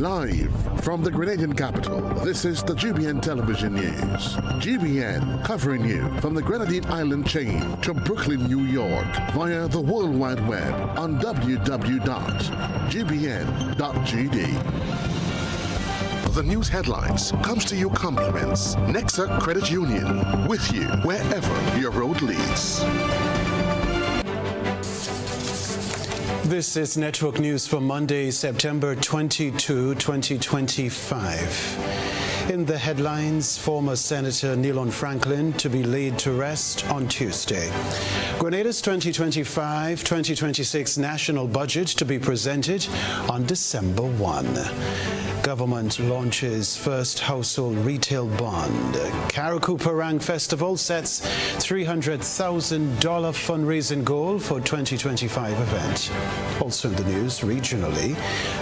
Live from the Grenadian capital, this is the GBN Television News. GBN covering you from the Grenadine Island chain to Brooklyn, New York via the World Wide Web on www.gbn.gd. The news headlines comes to you compliments Nexa Credit Union, with you wherever your road leads. This is Network News for Monday, September 22, 2025. In the headlines, former Senator Nealon Franklin to be laid to rest on Tuesday. Grenada's 2025-2026 national budget to be presented on December 1. Government launches first household retail bond. Carriacou Parang Festival sets $300,000 fundraising goal for 2025 event. Also in the news, regionally,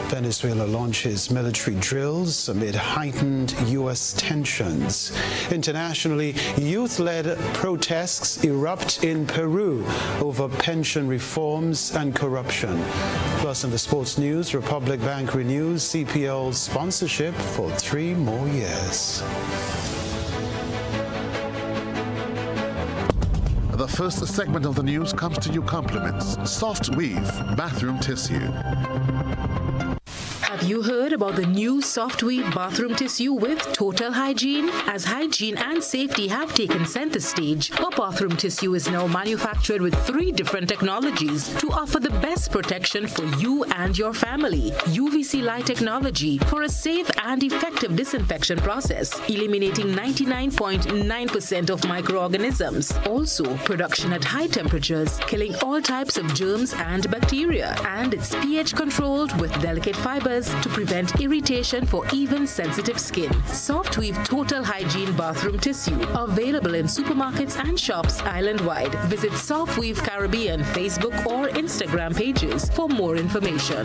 Venezuela launches military drills amid heightened U.S. tensions. Internationally, youth-led protests erupt in Peru over pension reforms and corruption. Plus, in the sports news, Republic Bank renews CPL's sponsorship for 3 more years. The first segment of the news comes to you compliments Soft Weave Bathroom Tissue. Have you heard about the new Soft Weave bathroom tissue with total hygiene? As hygiene and safety have taken center stage, our bathroom tissue is now manufactured with 3 different technologies to offer the best protection for you and your family. UVC light technology for a safe and effective disinfection process, eliminating 99.9% of microorganisms. Also, production at high temperatures, killing all types of germs and bacteria. And it's pH controlled with delicate fibers to prevent irritation for even sensitive skin. Soft Weave Total Hygiene Bathroom Tissue, available in supermarkets and shops island-wide. Visit Soft Weave Caribbean Facebook or Instagram pages for more information.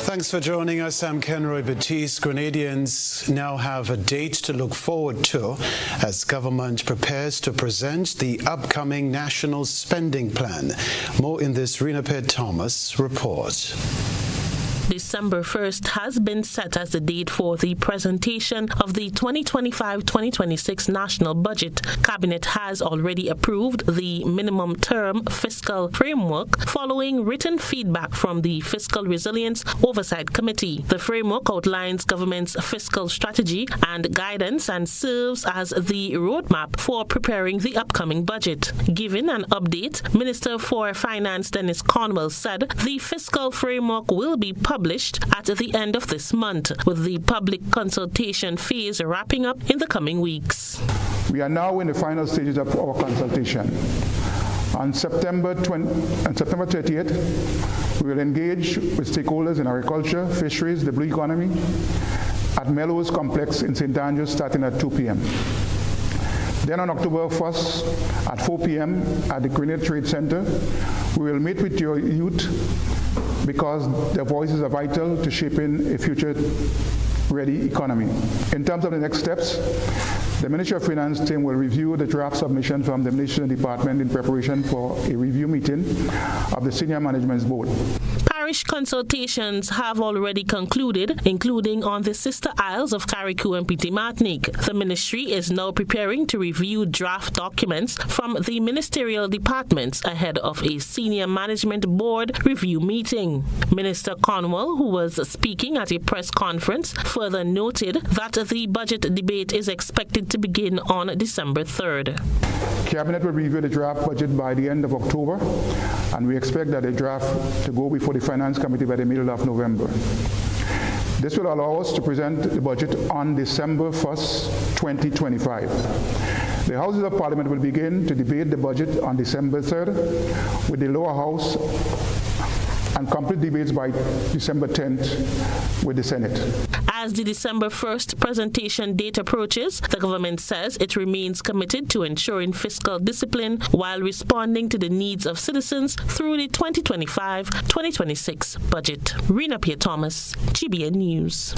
Thanks for joining us. I'm Kenroy. Baptiste. Grenadians now have a date to look forward to as government prepares to present the upcoming national spending plan. More in this Rena Thomas report. December 1st has been set as the date for the presentation of the 2025-2026 national budget. Cabinet has already approved the minimum term fiscal framework following written feedback from the Fiscal Resilience Oversight Committee. The framework outlines government's fiscal strategy and guidance and serves as the roadmap for preparing the upcoming budget. Giving an update, Minister for Finance Dennis Cornwell said the fiscal framework will be published at the end of this month, with the public consultation phase wrapping up in the coming weeks. We are now in the final stages of our consultation. On September 30th, we will engage with stakeholders in agriculture, fisheries, the blue economy at Mellows Complex in St. Andrews starting at 2 p.m. Then on October 1st at 4 p.m. at the Grenada Trade Center, we will meet with your youth because their voices are vital to shaping a future-ready economy. In terms of the next steps, the Ministry of Finance team will review the draft submission from the Ministry Department in preparation for a review meeting of the Senior Management's Board. Parish consultations have already concluded, including on the sister isles of Carriacou and Petite Martinique. The ministry is now preparing to review draft documents from the ministerial departments ahead of a senior management board review meeting. Minister Cornwell, who was speaking at a press conference, further noted that the budget debate is expected to begin on December 3rd. Cabinet will review the draft budget by the end of October, and we expect that the draft to go before the Finance Committee by the middle of November. This will allow us to present the budget on December 1st, 2025. The Houses of Parliament will begin to debate the budget on December 3rd, with the lower house and complete debates by December 10th with the Senate. As the December 1st presentation date approaches, the government says it remains committed to ensuring fiscal discipline while responding to the needs of citizens through the 2025-2026 budget. Rena Thomas, GBN News.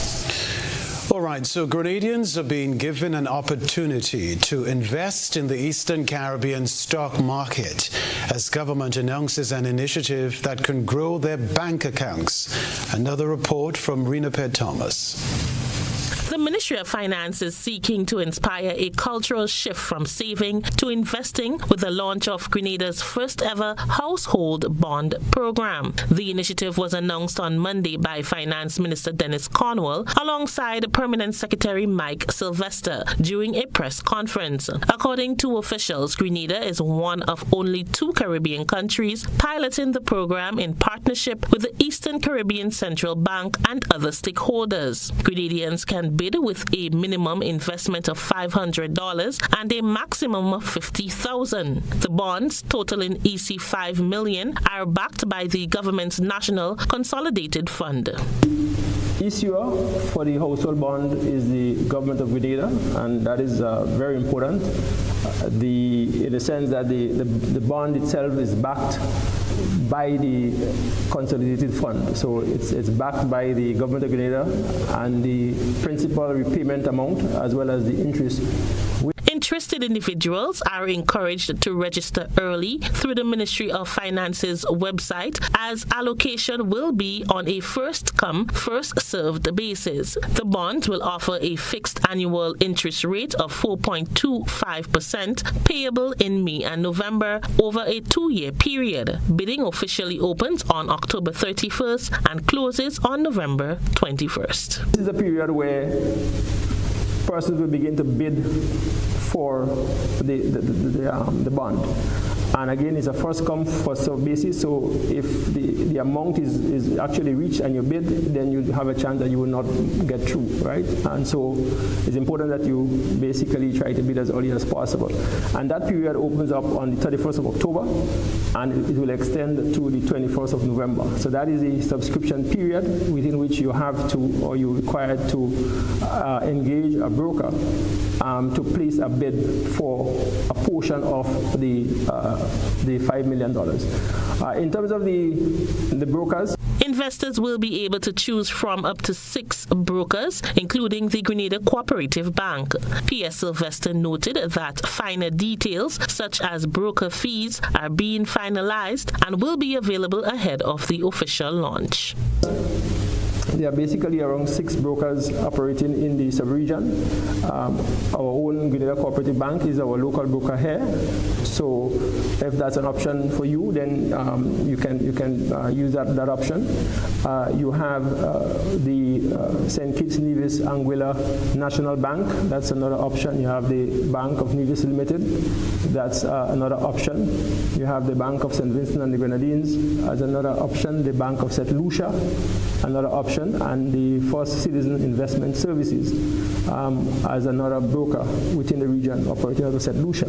All right, so Grenadians are being given an opportunity to invest in the Eastern Caribbean stock market as government announces an initiative that can grow their bank accounts. Another report from Rena Thomas. The Ministry of Finance is seeking to inspire a cultural shift from saving to investing with the launch of Grenada's first ever household bond program. The initiative was announced on Monday by Finance Minister Dennis Cornwall alongside Permanent Secretary Mike Sylvester during a press conference. According to officials, Grenada is one of only 2 Caribbean countries piloting the program in partnership with the Eastern Caribbean Central Bank and other stakeholders. Grenadians can bid with a minimum investment of $500 and a maximum of $50,000. The bonds, totaling EC $5 million, are backed by the government's National Consolidated Fund. Issuer for the household bond is the government of Grenada, and that is very important. In the sense that the bond itself is backed by the consolidated fund. So it's backed by the government of Grenada, and the principal repayment amount as well as the interest. Interested individuals are encouraged to register early through the Ministry of Finance's website, as allocation will be on a first-come, first-served basis. The bonds will offer a fixed annual interest rate of 4.25% payable in May and November over a 2-year period. Bidding officially opens on October 31st and closes on November 21st. This is a period where persons will begin to bid for the bond. And again, it's a first come, first served basis. So if the amount is actually reached and you bid, then you have a chance that you will not get through, right? And so it's important that you basically try to bid as early as possible. And that period opens up on the 31st of October, and it will extend to the 21st of November. So that is the subscription period within which you have to, or you're required to engage a broker to place a bid for a portion of the $5 million. In terms of the brokers, investors will be able to choose from up to 6 brokers, including the Grenada Cooperative Bank. P.S. Sylvester noted that finer details, such as broker fees, are being finalized and will be available ahead of the official launch. There are basically around 6 brokers operating in the sub-region. Our own Grenada Cooperative Bank is our local broker here. So if that's an option for you, then you can use that option. You have the St. Kitts Nevis Anguilla National Bank. That's another option. You have the Bank of Nevis Limited. That's another option. You have the Bank of St. Vincent and the Grenadines as another option. The Bank of St. Lucia, another option. And the First Citizen Investment Services as another broker within the region operating out of St. Lucia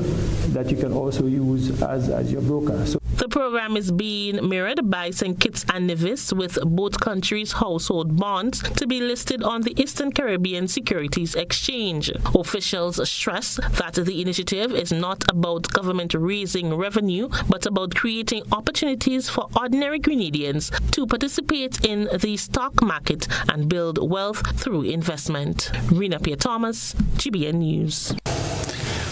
that you can also use as your broker. So the program is being mirrored by St. Kitts and Nevis, with both countries' household bonds to be listed on the Eastern Caribbean Securities Exchange. Officials stress that the initiative is not about government raising revenue, but about creating opportunities for ordinary Grenadians to participate in the stock market and build wealth through investment. Rena Thomas, GBN News.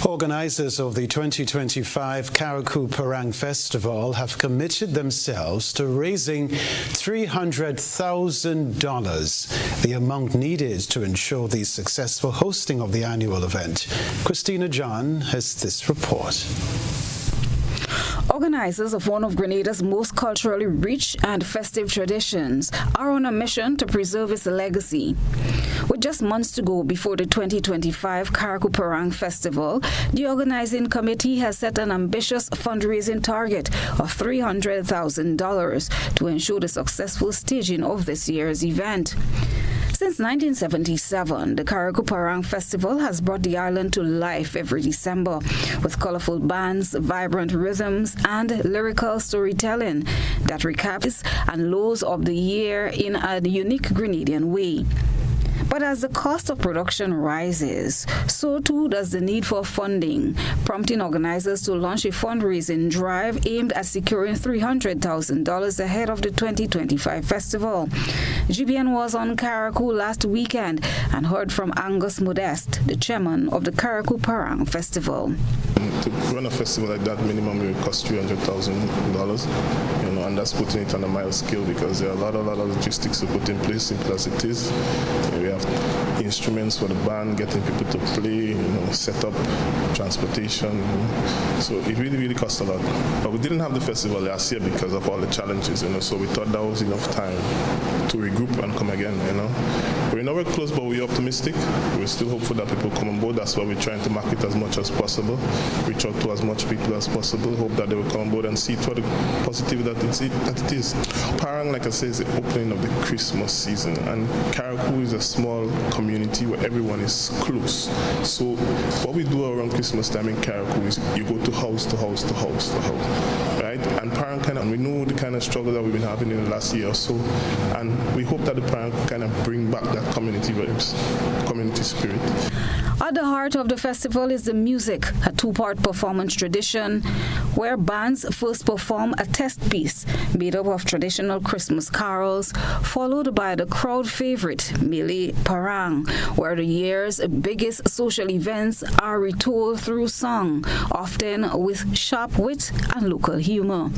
Organizers of the 2025 Karakou Parang Festival have committed themselves to raising $300,000, the amount needed to ensure the successful hosting of the annual event. Christina John has this report. Organizers of one of Grenada's most culturally rich and festive traditions are on a mission to preserve its legacy. With just months to go before the 2025 Karakou Parang Festival, the organizing committee has set an ambitious fundraising target of $300,000 to ensure the successful staging of this year's event. Since 1977, the Karakou Parang Festival has brought the island to life every December with colorful bands, vibrant rhythms, and lyrical storytelling that recaps and lows of the year in a unique Grenadian way. But as the cost of production rises, so too does the need for funding, prompting organizers to launch a fundraising drive aimed at securing $300,000 ahead of the 2025 festival. GBN was on Carriacou last weekend and heard from Angus Modeste, the chairman of the Carriacou Parang Festival. To run a festival like that, minimum will cost $300,000, and that's putting it on a mild scale because there are a lot of logistics to put in place, simple as it is. We have instruments for the band, getting people to play, set up transportation. So it really costs a lot. But we didn't have the festival last year because of all the challenges, so we thought that was enough time to regroup and come again, We're nowhere close, but we're optimistic. We're still hopeful that people come on board. That's why we're trying to market as much as possible, reach out to as much people as possible, hope that they will come on board and see it for the positive that it is. Parang, like I say, is the opening of the Christmas season, and Carriacou is a small community where everyone is close. So what we do around Christmas time in Carriacou is you go to house to house to house to house, right? And Parang we know the kind of struggle that we've been having in the last year or so, and we hope that the Parang kind of bring back that community vibes, community spirit. At the heart of the festival is the music, a two-part performance tradition where bands first perform a test piece made up of traditional Christmas carols, followed by the crowd favorite, Mele Parang, where the year's biggest social events are retold through song, often with sharp wit and local humor.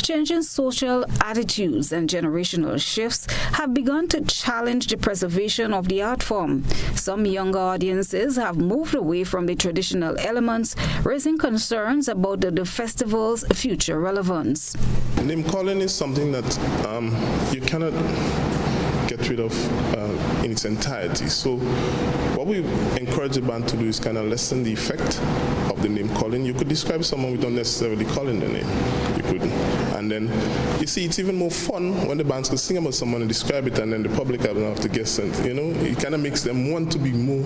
Changing social attitudes and generational shifts have begun to challenge the preservation of the art form. Some younger audiences have moved away from the traditional elements, raising concerns about the festival's future relevance. Name calling is something that you cannot get rid of in its entirety. So what we encourage the band to do is kind of lessen the effect of the name calling. You could describe someone without necessarily calling the name. You could. And then, you see, it's even more fun when the bands could sing about someone and describe it, and then the public don't have to guess it. It kind of makes them want to be more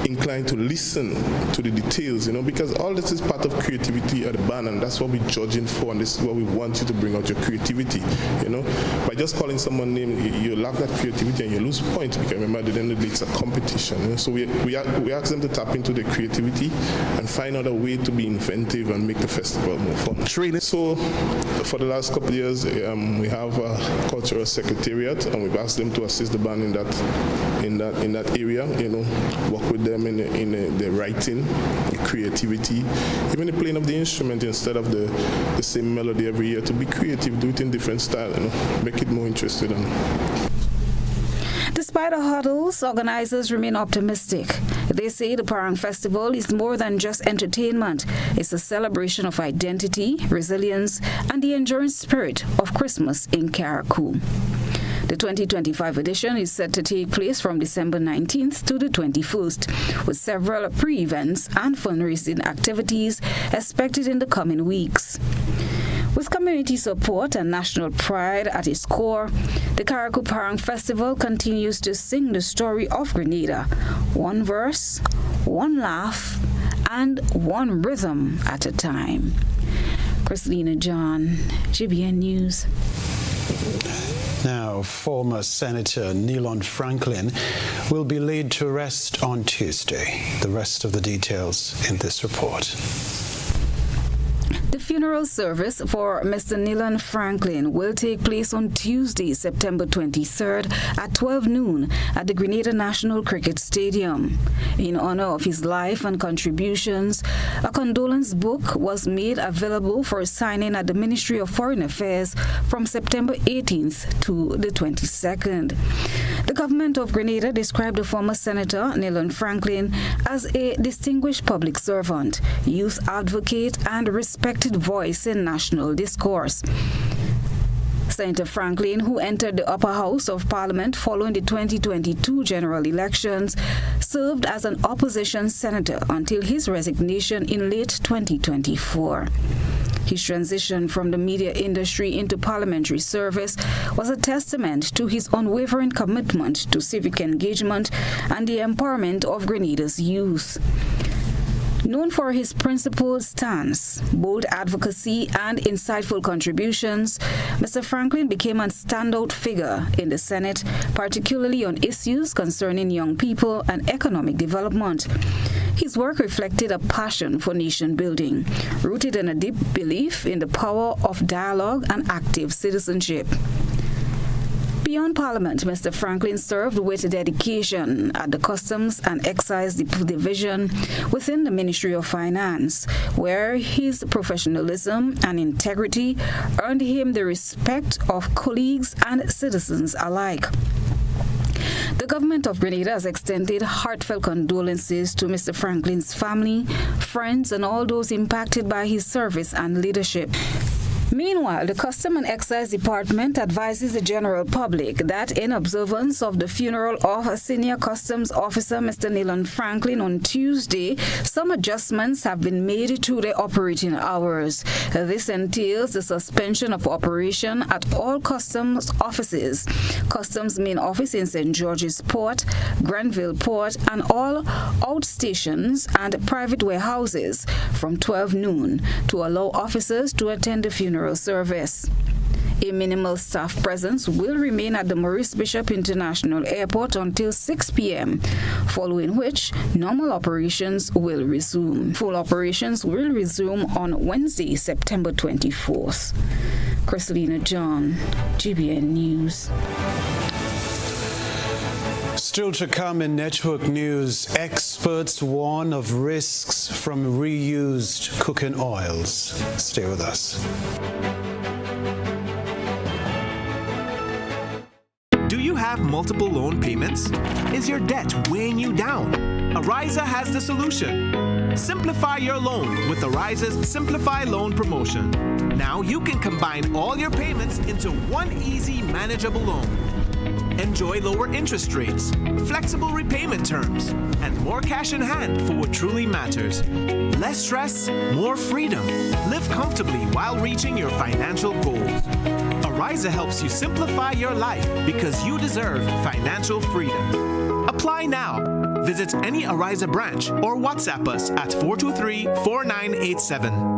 inclined to listen to the details, because all this is part of creativity at the band, and that's what we're judging for, and this is what we want you to bring out your creativity, By just calling someone's name, you lack that creativity and you lose points, because remember, at the end of the day, it's a competition. So we ask them to tap into their creativity and find out a way to be inventive and make the festival more fun. So for the last couple of years, we have a cultural secretariat, and we've asked them to assist the band in that area. Work with them in the writing, the creativity, even the playing of the instrument instead of the same melody every year. To be creative, do it in different style, make it more interesting. Despite the hurdles, organizers remain optimistic. They say the Parang Festival is more than just entertainment. It's a celebration of identity, resilience, and the enduring spirit of Christmas in Carriacou. The 2025 edition is set to take place from December 19th to the 21st, with several pre-events and fundraising activities expected in the coming weeks. With community support and national pride at its core, the Carriacou Parang Festival continues to sing the story of Grenada, one verse, one laugh, and one rhythm at a time. Christina John, GBN News. Now, former Senator Nilon Franklin will be laid to rest on Tuesday. The rest of the details in this report. The funeral service for Mr. Nilon Franklin will take place on Tuesday, September 23rd at 12 noon at the Grenada National Cricket Stadium. In honor of his life and contributions, a condolence book was made available for signing at the Ministry of Foreign Affairs from September 18th to the 22nd. The government of Grenada described the former Senator Nilon Franklin as a distinguished public servant, youth advocate, and respected voice in national discourse. Senator Franklin, who entered the upper house of Parliament following the 2022 general elections, served as an opposition senator until his resignation in late 2024. His transition from the media industry into parliamentary service was a testament to his unwavering commitment to civic engagement and the empowerment of Grenada's youth. Known for his principled stance, bold advocacy, and insightful contributions, Mr. Franklin became a standout figure in the Senate, particularly on issues concerning young people and economic development. His work reflected a passion for nation building, rooted in a deep belief in the power of dialogue and active citizenship. Beyond Parliament, Mr. Franklin served with dedication at the Customs and Excise Division within the Ministry of Finance, where his professionalism and integrity earned him the respect of colleagues and citizens alike. The government of Grenada has extended heartfelt condolences to Mr. Franklin's family, friends, and all those impacted by his service and leadership. Meanwhile, the Custom and Excise Department advises the general public that in observance of the funeral of a senior customs officer, Mr. Neelan Franklin, on Tuesday, some adjustments have been made to the operating hours. This entails the suspension of operation at all customs offices, Customs Main Office in St. George's Port, Grenville Port, and all outstations and private warehouses from 12 noon to allow officers to attend the funeral service. A minimal staff presence will remain at the Maurice Bishop International Airport until 6 p.m., following which normal operations will resume. Full operations will resume on Wednesday, September 24th. Christelina John, GBN News. Still to come in network news, experts warn of risks from reused cooking oils. Stay with us. Do you have multiple loan payments? Is your debt weighing you down? Ariza has the solution. Simplify your loan with Ariza's Simplify Loan promotion. Now you can combine all your payments into one easy, manageable loan. Enjoy lower interest rates, flexible repayment terms, and more cash in hand for what truly matters. Less stress, more freedom. Live comfortably while reaching your financial goals. Ariza helps you simplify your life because you deserve financial freedom. Apply now. Visit any Ariza branch or WhatsApp us at 423-4987.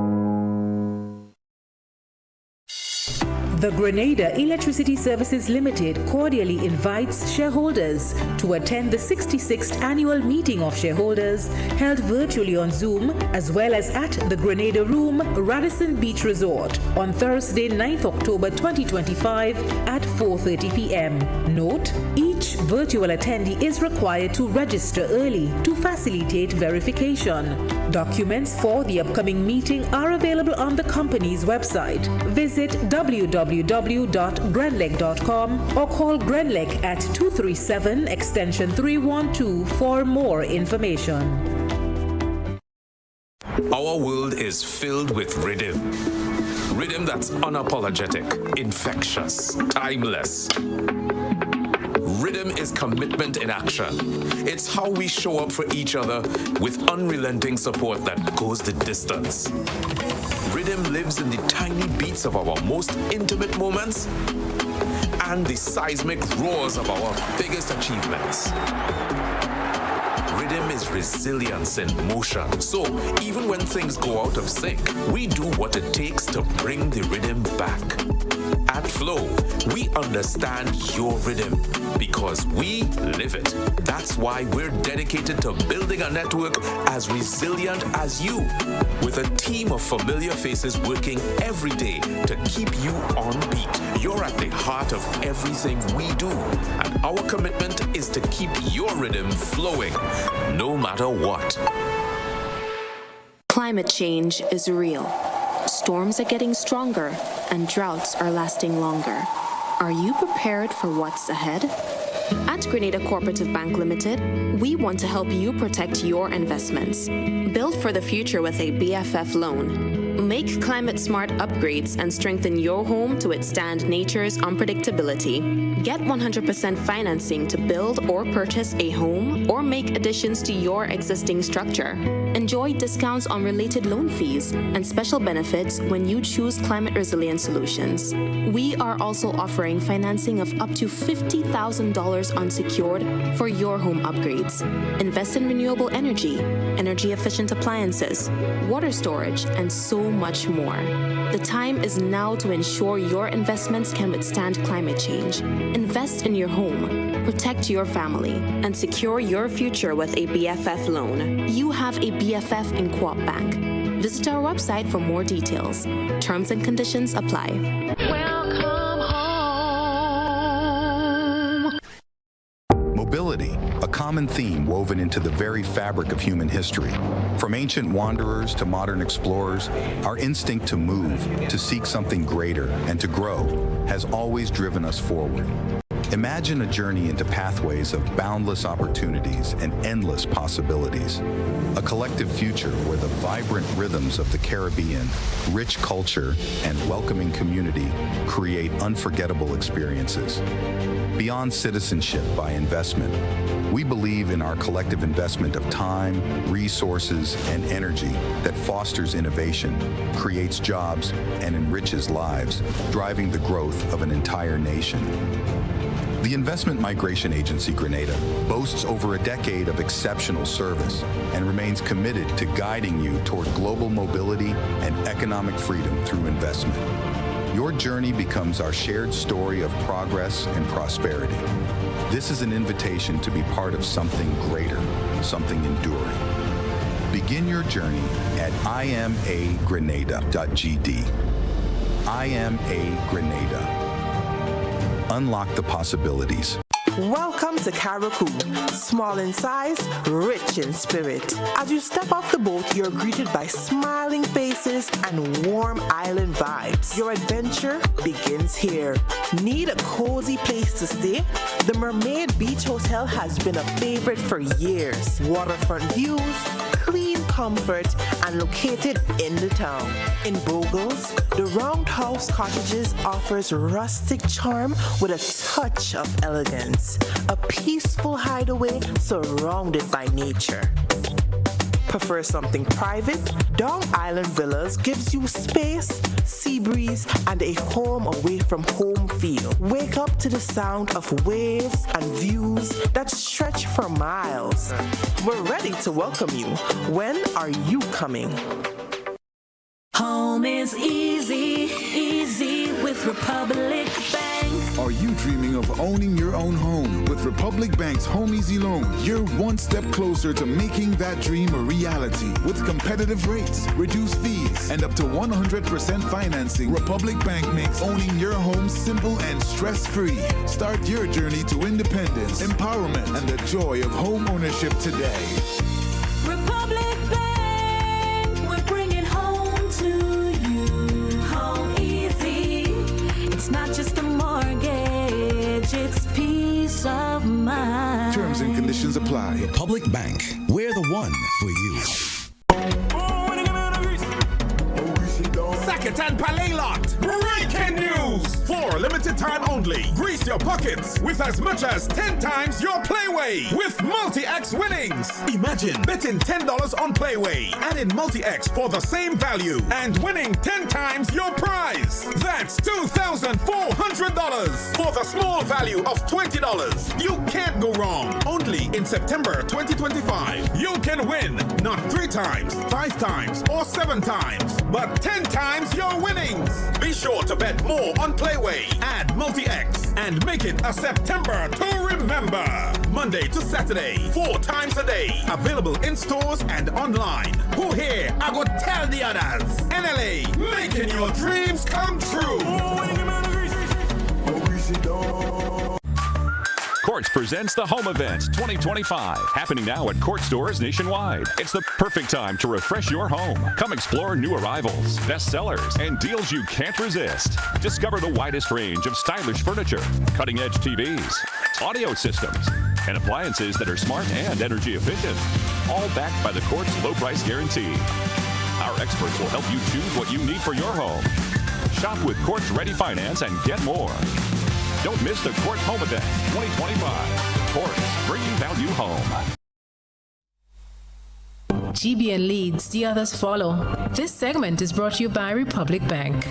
The Grenada Electricity Services Limited cordially invites shareholders to attend the 66th Annual Meeting of Shareholders held virtually on Zoom as well as at the Grenada Room, Radisson Beach Resort on Thursday, 9th October 2025 at 4:30 p.m. Note, each virtual attendee is required to register early to facilitate verification. Documents for the upcoming meeting are available on the company's website. Visit www.grenlec.com or call Grenlec at 237 extension 312 for more information. Our world is filled with rhythm. Rhythm that's unapologetic, infectious, timeless. Rhythm is commitment in action. It's how we show up for each other with unrelenting support that goes the distance. Rhythm lives in the tiny beats of our most intimate moments and the seismic roars of our biggest achievements. Rhythm is resilience in motion. So even when things go out of sync, we do what it takes to bring the rhythm back. At Flow, we understand your rhythm because we live it. That's why we're dedicated to building a network as resilient as you, with a team of familiar faces working every day to keep you on beat. You're at the heart of everything we do, and our commitment is to keep your rhythm flowing, no matter what. Climate change is real. Storms are getting stronger and droughts are lasting longer. Are you prepared for what's ahead? At Grenada Cooperative Bank Limited, we want to help you protect your investments. Build for the future with a BFF loan. Make climate-smart upgrades and strengthen your home to withstand nature's unpredictability. Get 100% financing to build or purchase a home or make additions to your existing structure. Enjoy discounts on related loan fees and special benefits when you choose climate resilient solutions. We are also offering financing of up to $50,000 unsecured for your home upgrades. Invest in renewable energy, energy efficient appliances, water storage, and so much more. The time is now to ensure your investments can withstand climate change. Invest in your home, protect your family, and secure your future with a BFF loan. You have a BFF in Co-op Bank. Visit our website for more details. Terms and conditions apply. Welcome home. Mobility, a common theme woven into the very fabric of human history. From ancient wanderers to modern explorers, our instinct to move, to seek something greater, and to grow has always driven us forward. Imagine a journey into pathways of boundless opportunities and endless possibilities. A collective future where the vibrant rhythms of the Caribbean, rich culture, and welcoming community create unforgettable experiences. Beyond citizenship by investment, we believe in our collective investment of time, resources, and energy that fosters innovation, creates jobs, and enriches lives, driving the growth of an entire nation. The Investment Migration Agency Grenada boasts over a decade of exceptional service and remains committed to guiding you toward global mobility and economic freedom through investment. Your journey becomes our shared story of progress and prosperity. This is an invitation to be part of something greater, something enduring. Begin your journey at imagrenada.gd. IMA Grenada. Unlock the possibilities. Welcome to Caracou, small in size, rich in spirit. As you step off the boat, you're greeted by smiling faces and warm island vibes. Your adventure begins here. Need a cozy place to stay? The Mermaid Beach Hotel has been a favorite for years. Waterfront views, clean comfort, and located in the town. In Bogles, the Roundhouse Cottages offers rustic charm with a touch of elegance. A peaceful hideaway surrounded by nature. Prefer something private? Dong Island Villas gives you space, sea breeze, and a home away from home feel. Wake up to the sound of waves and views that stretch for miles. We're ready to welcome you. When are you coming? Home is easy, easy with Republic Bank. Are you dreaming of owning your own home? With Republic Bank's Home Easy Loan, you're one step closer to making that dream a reality. With competitive rates, reduced fees, and up to 100% financing, Republic Bank makes owning your home simple and stress-free. Start your journey to independence, empowerment, and the joy of home ownership today. Republic Bank, we're bringing home to you. Home Easy, it's not just a mortgage, it's peace of mind. Terms and conditions apply. Republic Bank, we're the one for you. Sackett and Palais Lot. Breaking news! For limited time only. Grease your pockets with as much as 10 times your Playway with Multi-X winnings. Imagine betting $10 on Playway and in Multi-X for the same value and winning 10 times your prize. That's $2,400 for the small value of $20. You can't go wrong. Only in September 2025. You can win not 3 times, 5 times, or 7 times, but 10 times your winnings. Be sure to bet more on Playway, add Multi-X, and make it a September to remember. Monday to Saturday, 4 times a day. Available in stores and online. Who here? I go tell the others. NLA, making your dreams come true. Quartz presents the Home Event 2025, happening now at Quartz stores nationwide. It's the perfect time to refresh your home. Come explore new arrivals, bestsellers, and deals you can't resist. Discover the widest range of stylish furniture, cutting-edge TVs, audio systems, and appliances that are smart and energy efficient. All backed by the Quartz low price guarantee. Our experts will help you choose what you need for your home. Shop with Quartz Ready Finance and get more. Don't miss the Quartz Home Event 2025. Quartz, bringing value home. GBN leads, the others follow. This segment is brought to you by Republic Bank.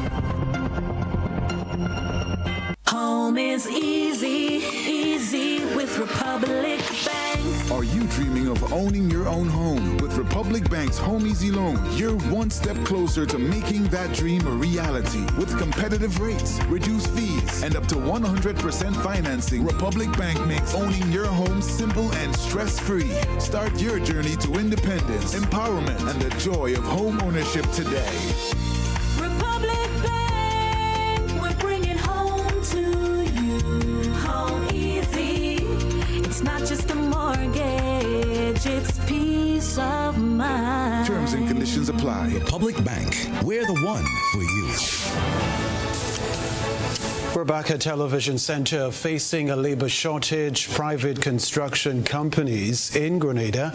Home is easy, easy with Republic Bank. Are you dreaming of owning your own home? With Republic Bank's Home Easy Loan, you're one step closer to making that dream a reality. With competitive rates, reduced fees, and up to 100% financing, Republic Bank makes owning your home simple and stress-free. Start your journey to independence, empowerment, and the joy of home ownership today. Republic Bank, we're bringing home to you. Home easy. It's not just a mortgage, it's peace of mind. Terms and conditions apply. Republic Bank, we're the one for you. We're back at Television Center. Facing a labor shortage, private construction companies in Grenada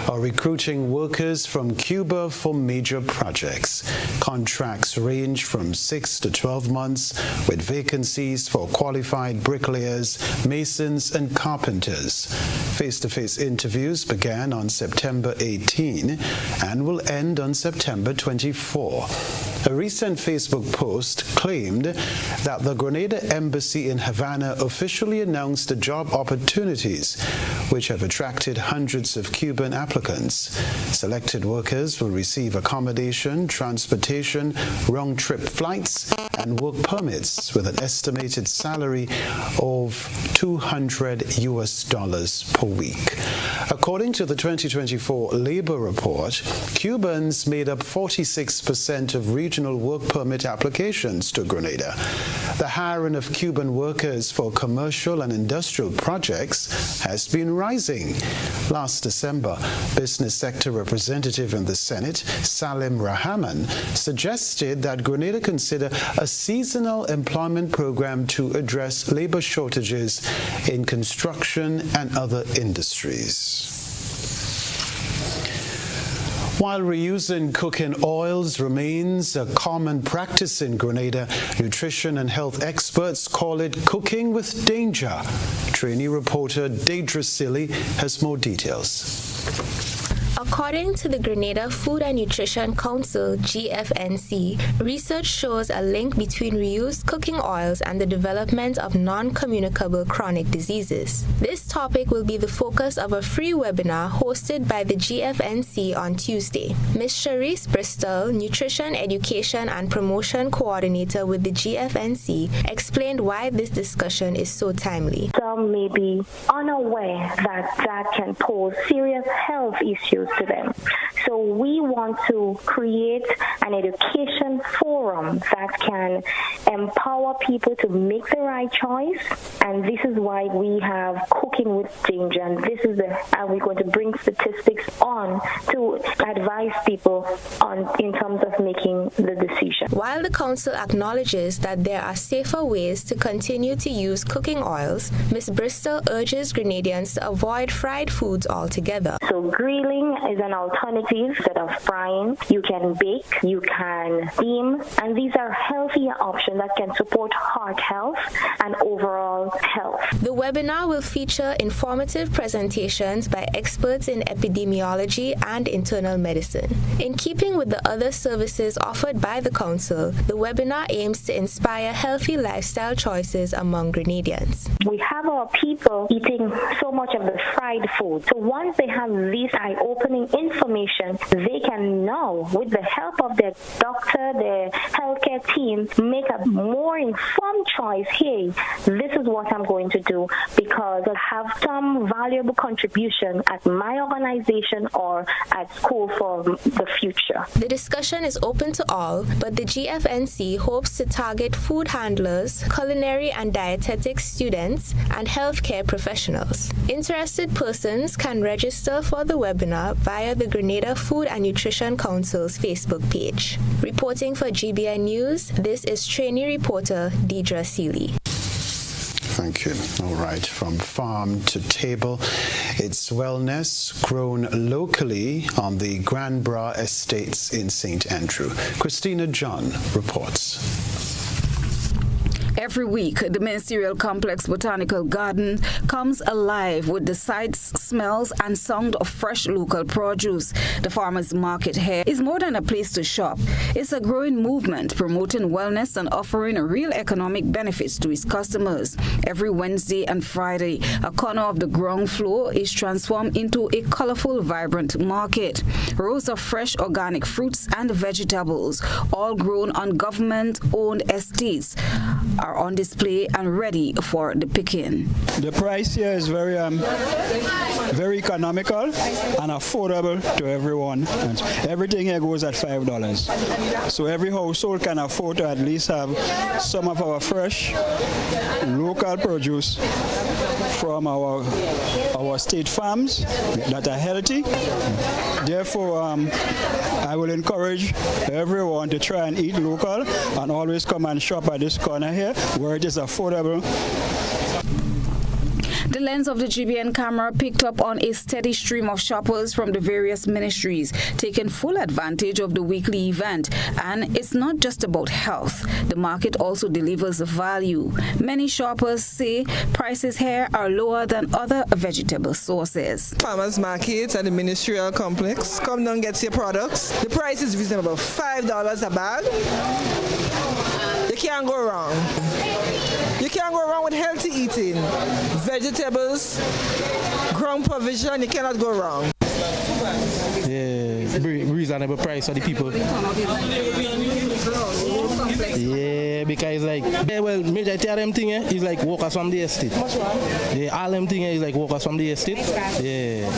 are recruiting workers from Cuba for major projects. Contracts range from 6 to 12 months, with vacancies for qualified bricklayers, masons, and carpenters. Face-to-face interviews began on September 18 and will end on September 24. A recent Facebook post claimed that the Grenada Embassy in Havana officially announced the job opportunities, which have attracted hundreds of Cuban applicants. Selected workers will receive accommodation, transportation, round-trip flights, and work permits with an estimated salary of $200 per week. According to the 2024 labor report, Cubans made up 46% of regional work permit applications to Grenada. The hiring of Cuban workers for commercial and industrial projects has been rising. Last December, business sector representative in the Senate, Salim Rahman, suggested that Grenada consider a seasonal employment program to address labor shortages in construction and other industries. While reusing cooking oils remains a common practice in Grenada, nutrition and health experts call it cooking with danger. Trainee reporter Deidre Silly has more details. According to the Grenada Food and Nutrition Council, GFNC, research shows a link between reused cooking oils and the development of non-communicable chronic diseases. This topic will be the focus of a free webinar hosted by the GFNC on Tuesday. Ms. Charisse Bristol, Nutrition Education and Promotion Coordinator with the GFNC, explained why this discussion is so timely. Some may be unaware that can pose serious health issues to them. So we want to create an education forum that can empower people to make the right choice, and this is why we have Cooking with Danger, and we're going to bring statistics on to advise people in terms of making the decision. While the council acknowledges that there are safer ways to continue to use cooking oils, Ms. Bristol urges Grenadians to avoid fried foods altogether. So grilling is an alternative instead of frying. You can bake, you can steam, and these are healthier options that can support heart health and overall health. The webinar will feature informative presentations by experts in epidemiology and internal medicine. In keeping with the other services offered by the council, the webinar aims to inspire healthy lifestyle choices among Grenadians. We have our people eating so much of the fried food. So once they have this eye-opening information, they can now, with the help of their doctor, their healthcare team, make a more informed choice. Hey, this is what I'm going to do because I have some valuable contribution at my organization or at school for the future. The discussion is open to all, but the GFNC hopes to target food handlers, culinary and dietetic students, and healthcare professionals. Interested persons can register for the webinar via the Grenada Food and Nutrition Council's Facebook page. Reporting for GBN News, this is trainee reporter Deidre Seeley. Thank you. All right, from farm to table, it's wellness grown locally on the Grand Bras Estates in St. Andrew. Christina John reports. Every week, the Ministerial Complex Botanical Garden comes alive with the sights, smells, and sound of fresh local produce. The farmers market here is more than a place to shop. It's a growing movement promoting wellness and offering real economic benefits to its customers. Every Wednesday and Friday, a corner of the ground floor is transformed into a colorful, vibrant market. Rows of fresh organic fruits and vegetables, all grown on government-owned estates, are on display and ready for the picking. The price here is very economical and affordable to everyone. And everything here goes at $5. So every household can afford to at least have some of our fresh local produce from our state farms that are healthy. Therefore, I will encourage everyone to try and eat local and always come and shop at this corner here where it is affordable. The lens of the GBN camera picked up on a steady stream of shoppers from the various ministries, taking full advantage of the weekly event. And it's not just about health. The market also delivers value. Many shoppers say prices here are lower than other vegetable sources. Farmers market at the Ministerial Complex. Come down and get your products. The price is reasonable, $5 a bag. You can't go wrong. You can't go wrong with healthy eating. Vegetables, ground provision, you cannot go wrong. Yeah, reasonable price for the people. Yeah, because like, well, majority of them thing is like workers from the estate. Yeah, all them thing is like workers from the estate. Yeah.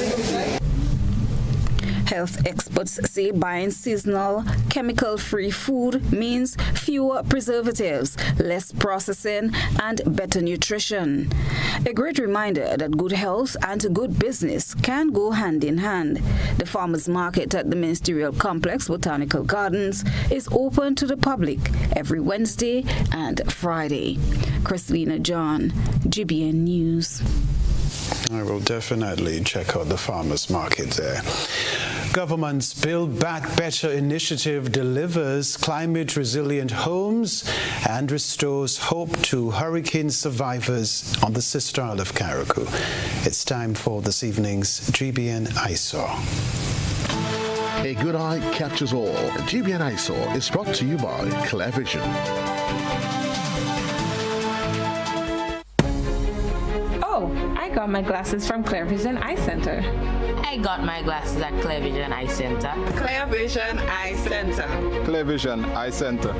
Health experts say buying seasonal, chemical-free food means fewer preservatives, less processing, and better nutrition. A great reminder that good health and good business can go hand in hand. The farmers market at the Ministerial Complex Botanical Gardens is open to the public every Wednesday and Friday. Christina John, GBN News. I will definitely check out the farmers market there. Government's Build Back Better initiative delivers climate-resilient homes and restores hope to hurricane survivors on the sister isle of Carriacou. It's time for this evening's GBN Eyesore. A good eye catches all. GBN Eyesore is brought to you by Clear Vision. I got my glasses from Clear Vision Eye Center. I got my glasses at Clear Vision Eye Center. Clear Vision Eye Center. Clear Vision Eye Center.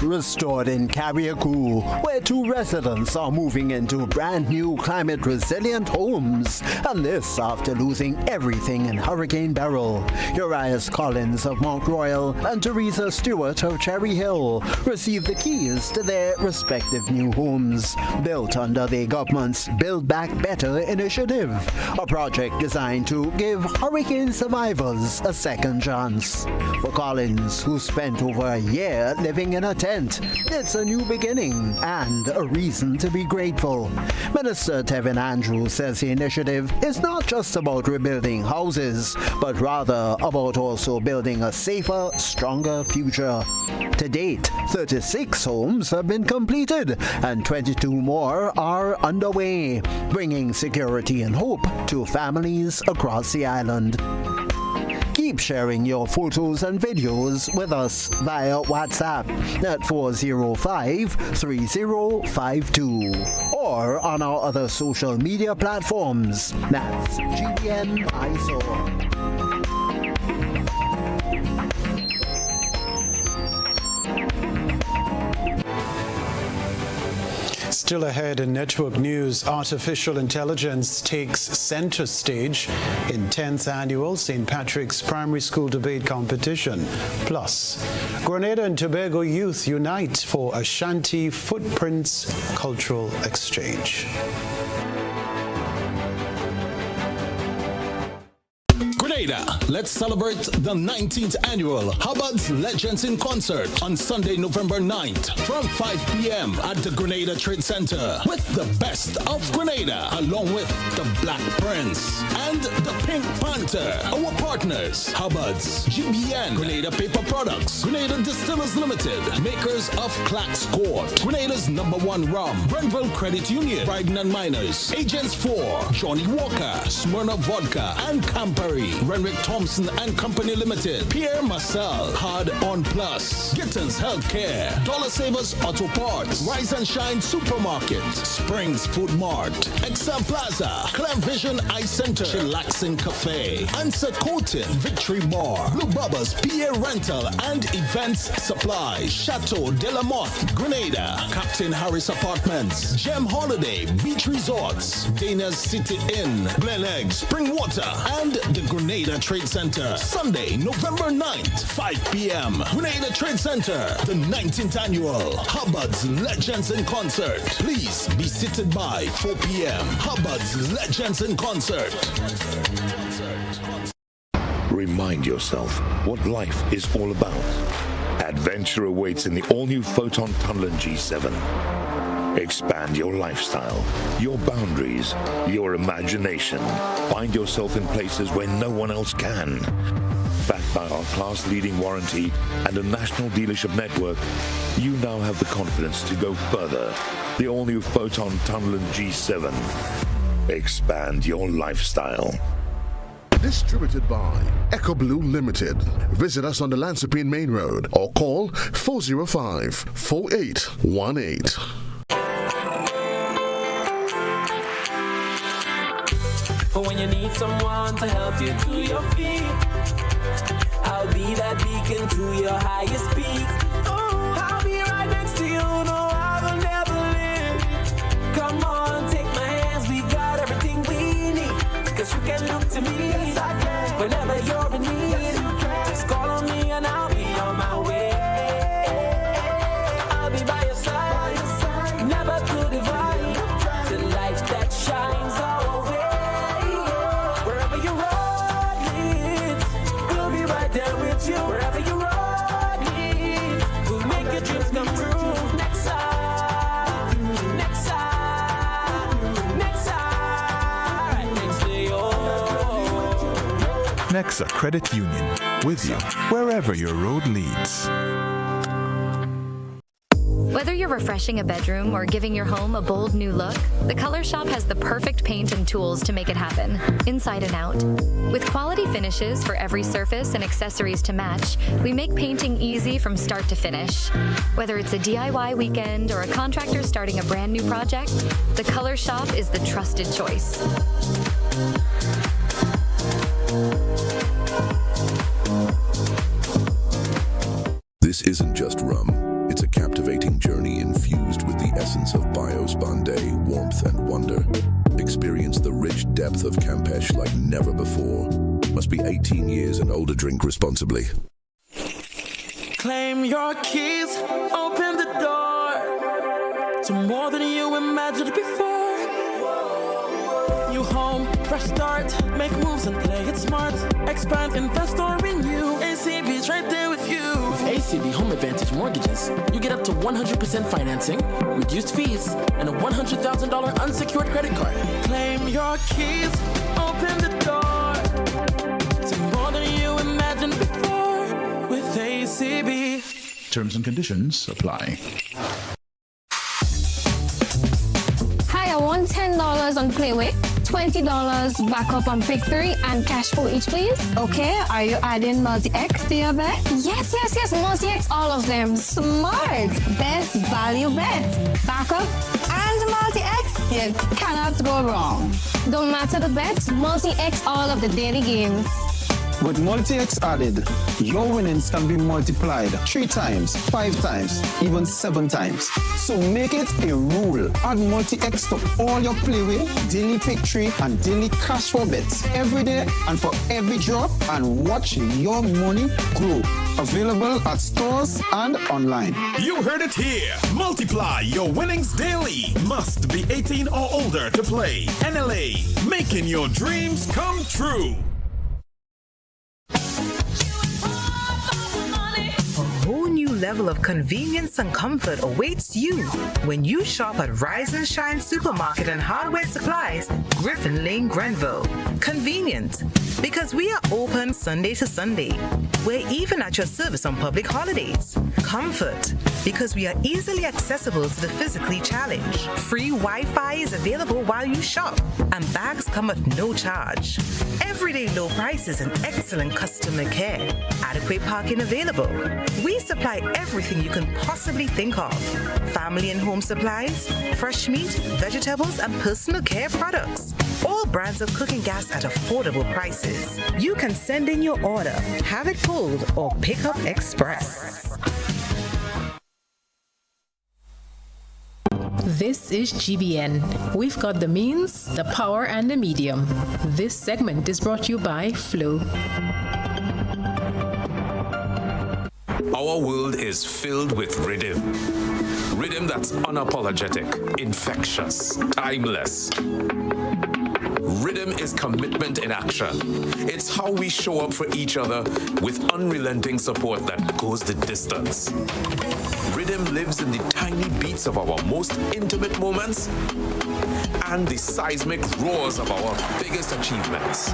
Restored in Carriacou, where 2 residents are moving into brand new climate-resilient homes, and this after losing everything in Hurricane Beryl. Urias Collins of Mount Royal and Teresa Stewart of Cherry Hill received the keys to their respective new homes, built under the government's Build Back Better initiative, a project designed to give hurricane survivors a second chance. For Collins, who spent over a year living in a tent, it's a new beginning and a reason to be grateful. Minister Tevin Andrews says the initiative is not just about rebuilding houses, but rather about also building a safer, stronger future. To date, 36 homes have been completed and 22 more are underway, bringing security and hope to families across the island. Keep sharing your photos and videos with us via WhatsApp at 405-3052 or on our other social media platforms. That's GBN Eyesore. Still ahead in network news, artificial intelligence takes center stage in 10th annual St. Patrick's Primary School Debate Competition. Plus, Grenada and Tobago youth unite for Ashanti Footprints Cultural Exchange. Grenada, let's celebrate the 19th annual Hubbard's Legends in Concert on Sunday, November 9th from 5 p.m. at the Grenada Trade Center with the best of Grenada along with the Black Prince and the Pink Panther. Our partners, Hubbard's, GBN, Grenada Paper Products, Grenada Distillers Limited, makers of Clacks Court, Grenada's #1 rum, Brenville Credit Union, Bryden and Miners, Agents 4, Johnny Walker, Smirnoff Vodka, and Campari, Renwick Thompson and Company Limited, Pierre Marcel, Hard On Plus, Gittins Healthcare, Dollar Savers Auto Parts, Rise and Shine Supermarket, Springs Food Mart, Excel Plaza, Clear Vision Eye Center, Chillaxing Cafe, Ansett Coating, Victory Bar, Blue Bubba's PA Rental and Events Supply, Chateau de la Motte, Grenada, Captain Harris Apartments, Gem Holiday, Beach Resorts, Dana's City Inn, Glen Egg, Springwater, and the Grenada Trade Center. Sunday, November 9th, 5 p.m. Grenada Trade Center, the 19th annual Hubbard's Legends in Concert. Please be seated by 4 p.m. Hubbard's Legends in Concert. Remind yourself what life is all about. Adventure awaits in the all-new Photon Tunneler G7. Expand your lifestyle, your boundaries, your imagination. Find yourself in places where no one else can. Backed by our class-leading warranty and a national dealership network, you now have the confidence to go further. The all-new Photon Tunneler G7. Expand your lifestyle. Distributed by Echo Blue Limited. Visit us on the Lansopine Main Road or call 405-4818. For when you need someone to help you to your feet, I'll be that beacon to your highest peak. Oh, I'll be right next to you, no, I will never leave. Come on, take my hands, we got everything we need. Cause you can look to me, yes, I can. Whenever you're in need, yes, just call on me and I'll be on my way. I'll be by your side, never to divide, the light that shines our way. Wherever you road leads, we'll be right there with you. Wherever you road leads, we'll make your dreams come true. Next side, next side, next side, right next to you. Nexa Credit Union, with you wherever your road leads. Whether you're refreshing a bedroom or giving your home a bold new look, the Color Shop has the perfect paint and tools to make it happen, inside and out. With quality finishes for every surface and accessories to match, we make painting easy from start to finish. Whether it's a DIY weekend or a contractor starting a brand new project, the Color Shop is the trusted choice. This isn't just rum. It's a captivating journey infused with the essence of Bios Bombay, warmth and wonder. Experience the rich depth of Campeche like never before. Must be 18 years and older. Drink responsibly. Claim your keys, open the door to more than you imagined before. New home, fresh start, make moves and play it smart. Expand, invest or renew. ACB's right there with you. With ACB Home Advantage Mortgages, you get up to 100% financing, reduced fees, and a $100,000 unsecured credit card. Claim your keys, open the door to more than you imagined before with ACB. Terms and conditions apply. Hi, I want $10 on Playway, $20 backup on Victory, and cash for each, please. Okay, are you adding Multi-X to your bet? Yes, Multi-X, all of them. Smart. Best value bet. Backup and Multi-X, you cannot go wrong. Don't matter the bet, Multi-X all of the daily games. With Multi-X added, your winnings can be multiplied 3 times, 5 times, even 7 times. So make it a rule. Add Multi-X to all your playway, daily pick 3, and daily cash for bets every day and for every drop, and watch your money grow. Available at stores and online. You heard it here. Multiply your winnings daily. Must be 18 or older to play. NLA, making your dreams come true. Level of convenience and comfort awaits you when you shop at Rise and Shine Supermarket and Hardware Supplies, Griffin Lane, Grenville. Convenient, because we are open Sunday to Sunday. We're even at your service on public holidays. Comfort, because we are easily accessible to the physically challenged. Free Wi-Fi is available while you shop, and bags come at no charge. Everyday low prices and excellent customer care. Adequate parking available. We supply everything you can possibly think of. Family and home supplies, fresh meat, vegetables, and personal care products. All brands of cooking gas at affordable prices. You can send in your order, have it pulled, or pick up express. This is GBN. We've got the means, the power, and the medium. This segment is brought to you by Flow. Our world is filled with rhythm. Rhythm that's unapologetic, infectious, timeless. Rhythm is commitment in action. It's how we show up for each other with unrelenting support that goes the distance. Rhythm lives in the tiny beats of our most intimate moments and the seismic roars of our biggest achievements.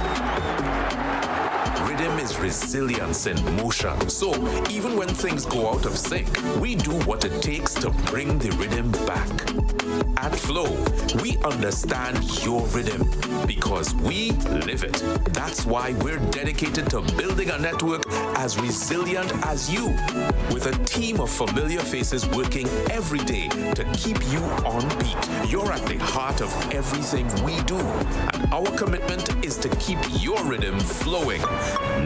Rhythm is resilience in motion. So even when things go out of sync, we do what it takes to bring the rhythm back. At Flow, we understand your rhythm because we live it. That's why we're dedicated to building a network as resilient as you, with a team of familiar faces working every day to keep you on beat. You're at the heart of everything we do, and our commitment is to keep your rhythm flowing,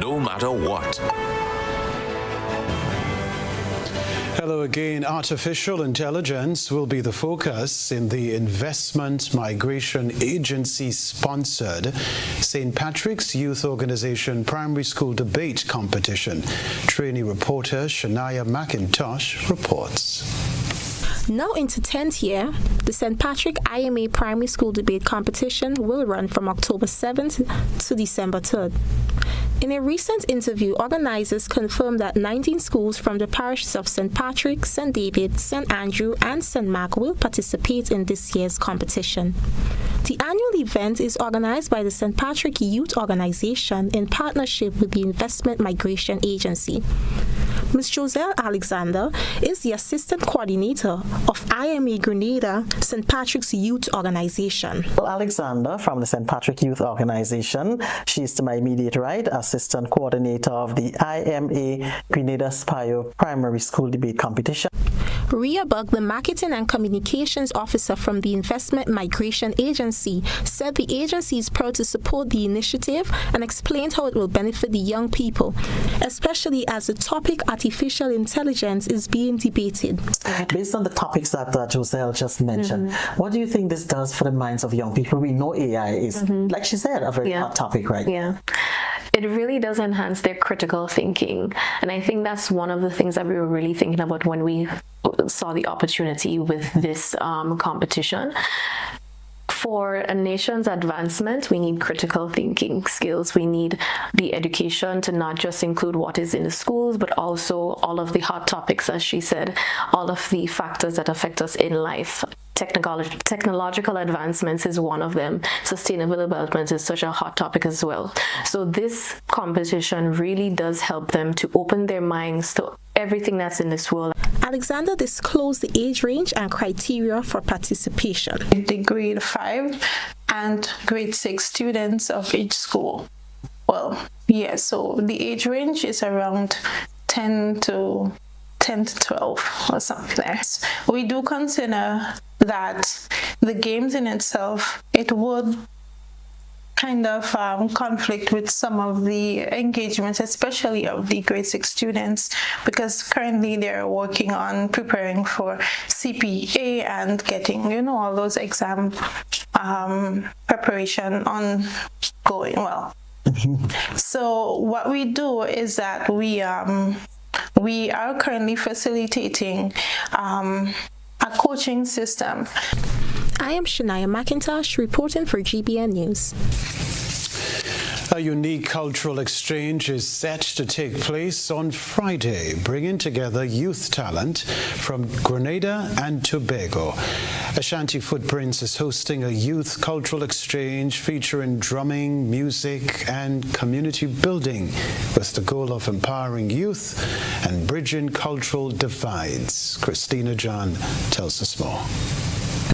no matter what. Hello again. Artificial intelligence will be the focus in the Investment Migration Agency-sponsored St. Patrick's Youth Organization Primary School Debate Competition. Trainee reporter Shania McIntosh reports. Now into 10th year, the St. Patrick IMA Primary School Debate Competition will run from October 7th to December 3rd. In a recent interview, organizers confirmed that 19 schools from the parishes of St. Patrick, St. David, St. Andrew, and St. Mark will participate in this year's competition. The annual event is organized by the St. Patrick Youth Organization in partnership with the Investment Migration Agency. Ms. Joselle Alexander is the Assistant Coordinator of IMA Grenada St. Patrick's Youth Organization. Alexander from the St. Patrick Youth Organization. She's to my immediate right, Assistant Coordinator of the IMA Grenada Spire Primary School Debate Competition. Ria Bug, the Marketing and Communications Officer from the Investment Migration Agency, said the agency is proud to support the initiative and explained how it will benefit the young people, especially as the topic artificial intelligence is being debated. Based on the topics that Joselle just mentioned, what do you think this does for the minds of young people? We know AI is, like she said, a very hot topic, right? Yeah. It really does enhance their critical thinking. And I think that's one of the things that we were really thinking about when we saw the opportunity with this competition. For a nation's advancement, we need critical thinking skills. We need the education to not just include what is in the schools, but also all of the hot topics, as she said, all of the factors that affect us in life. Technological advancements is one of them. Sustainable development is such a hot topic as well. So this competition really does help them to open their minds to everything that's in this world. Alexander disclosed the age range and criteria for participation. The grade 5 and grade 6 students of each school. Well, yeah, so the age range is around 10 to 12 or something there. We do consider that the games in itself, it would kind of conflict with some of the engagements, especially of the grade 6 students, because currently they're working on preparing for CPA and getting, all those exam preparation ongoing well. So what we do is that we are currently facilitating a coaching system. I am Shania McIntosh reporting for GBN News. A unique cultural exchange is set to take place on Friday, bringing together youth talent from Grenada and Tobago. Ashanti Footprints is hosting a youth cultural exchange featuring drumming, music, and community building with the goal of empowering youth and bridging cultural divides. Christina John tells us more.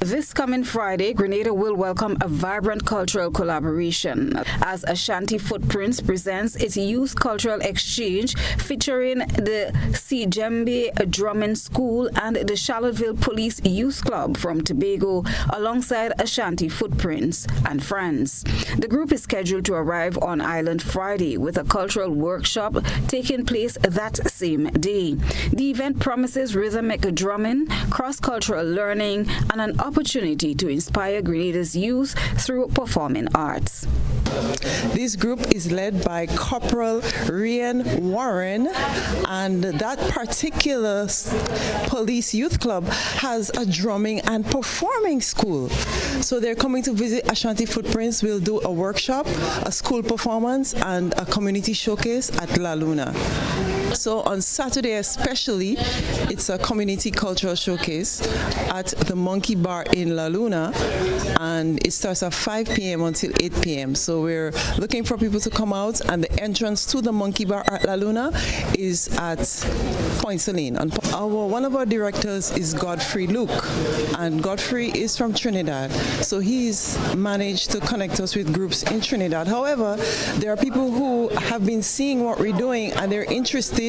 This coming Friday, Grenada will welcome a vibrant cultural collaboration as Ashanti Footprints presents its youth cultural exchange featuring the Sijembe Drumming School and the Charlottesville Police Youth Club from Tobago alongside Ashanti Footprints and friends. The group is scheduled to arrive on island Friday with a cultural workshop taking place that same day. The event promises rhythmic drumming, cross-cultural learning, and an opportunity to inspire Grenada's youth through performing arts. This group is led by Corporal Rian Warren, and that particular police youth club has a drumming and performing school. So they're coming to visit Ashanti Footprints. We'll do a workshop, a school performance, and a community showcase at La Luna. So on Saturday especially, it's a community cultural showcase at the Monkey Bar in La Luna, and it starts at 5 p.m. until 8 p.m. So we're looking for people to come out, and the entrance to the Monkey Bar at La Luna is at Point Celine. And one of our directors is Godfrey Luke, and Godfrey is from Trinidad, so he's managed to connect us with groups in Trinidad. However, there are people who have been seeing what we're doing, and they're interested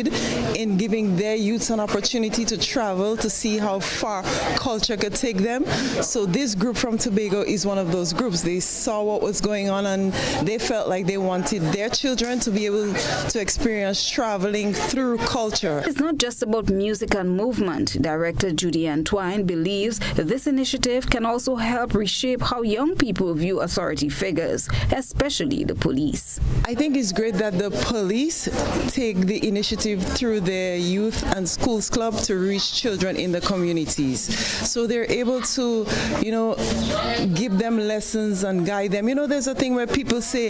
in giving their youths an opportunity to travel to see how far culture could take them. So this group from Tobago is one of those groups. They saw what was going on, and they felt like they wanted their children to be able to experience traveling through culture. It's not just about music and movement. Director Judy Antwine believes this initiative can also help reshape how young people view authority figures, especially the police. I think it's great that the police take the initiative through their youth and schools club to reach children in the communities. So they're able to, give them lessons and guide them. There's a thing where people say,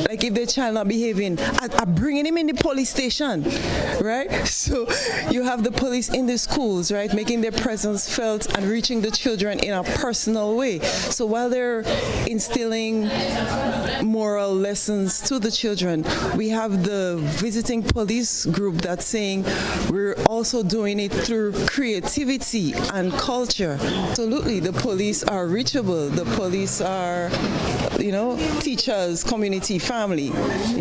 like, if their child not behaving, I'm bringing him in the police station, right? So you have the police in the schools, right, making their presence felt and reaching the children in a personal way. So while they're instilling moral lessons to the children, we have the visiting police group that's saying we're also doing it through creativity and culture. Absolutely, the police are reachable. The police are, teachers, community, family.